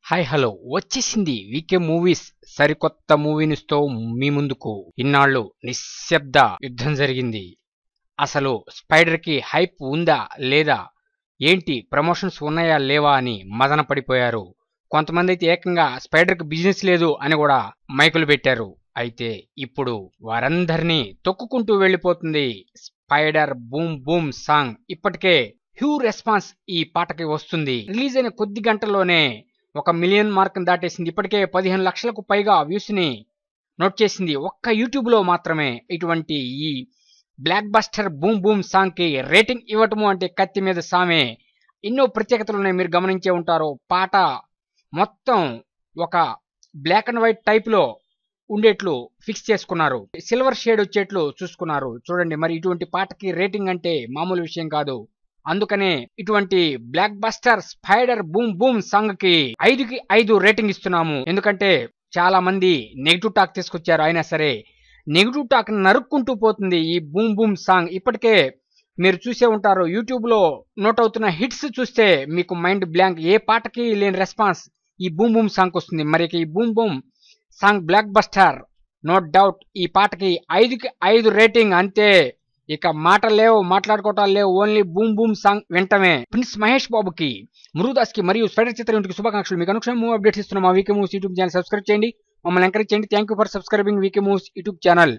Hi hello వచ్చేసింది వీకే movies సరికొత్త మూవీనిస్తో మీ ముందుకు. ఇన్నాళ్ళు నిశ్శబ్ద యుద్ధం జరిగింది. అసలు స్పైడర్ కి హైప్ ఉందా లేదా, ఏంటి ప్రమోషన్స్ ఉన్నాయా లేవా అని మదన పడిపోయారు. కొంతమంది అయితే ఏకంగా స్పైడర్ కి బిజినెస్ లేదు అని కూడా మైకులు పెట్టారు. అయితే ఇప్పుడు వారందరినీ తొక్కుకుంటూ వెళ్ళిపోతుంది స్పైడర్ బూమ్ బూమ్ సాంగ్. ఇప్పటికే హ్యూజ్ రెస్పాన్స్ ఈ పాటకి వస్తుంది. రిలీజ్ అయిన కొద్ది గంటల్లోనే 1 మిలియన్ మార్క్ దాటేసింది. ఇప్పటికే 15 లక్షలకు పైగా వ్యూస్ ని నోట్ చేసింది. ఒక్క యూట్యూబ్ లో మాత్రమే. ఇటువంటి ఈ block buster boom boom song కి రేటింగ్ ఇవ్వటము అంటే కత్తి మీద సామే. ఎన్నో ప్రత్యేకతలు ఉన్నాయి, మీరు గమనించే ఉంటారు. పాట మొత్తం ఒక బ్లాక్ అండ్ వైట్ టైప్ లో ఉండేట్లు ఫిక్స్ చేసుకున్నారు. సిల్వర్ షేడ్ వచ్చేట్లు చూసుకున్నారు. చూడండి, మరి ఇటువంటి పాటకి రేటింగ్ అంటే మామూలు విషయం కాదు. అందుకనే ఇటువంటి block buster spider boom boom song కి 5కి 5 రేటింగ్ ఇస్తున్నాము. ఎందుకంటే చాలా మంది నెగిటివ్ టాక్ తీసుకొచ్చారు. అయినా సరే నెగిటివ్ టాక్ నరుక్కుంటూ పోతుంది ఈ బూమ్ బూమ్ సాంగ్. ఇప్పటికే మీరు చూసే ఉంటారు, యూట్యూబ్ లో నోట్ అవుతున్న హిట్స్ చూస్తే మీకు మైండ్ బ్లాంక్. ఏ పాటకి లేని రెస్పాన్స్ ఈ బూమ్ బూమ్ సాంగ్ వస్తుంది. మరి ఈ boom boom song blockbuster, no doubt. ఈ పాటకి 5కి 5 రేటింగ్ అంతే. ఇక మాటలు లేవు, మాట్లాడుకోవటాలు లేవు, ఓన్లీ బూమ్ బూమ్ సాంగ్ వింటమే. ప్రిన్స్ మహేష్ బాబుకి, మురుదాస్ కి మరియు స్పైడర్ చిత్ర యూనిట్కి శుభాకాంక్షలు. మీకు అనుక్షణం మూవ్ అప్డేట్స్ ఇస్తున్నాం. మా VK moves YouTube channel subscribe చేయండి, మమ్మల్ని ఎంకరేజ్ చేయండి. Thank you for subscribing VK moves YouTube channel.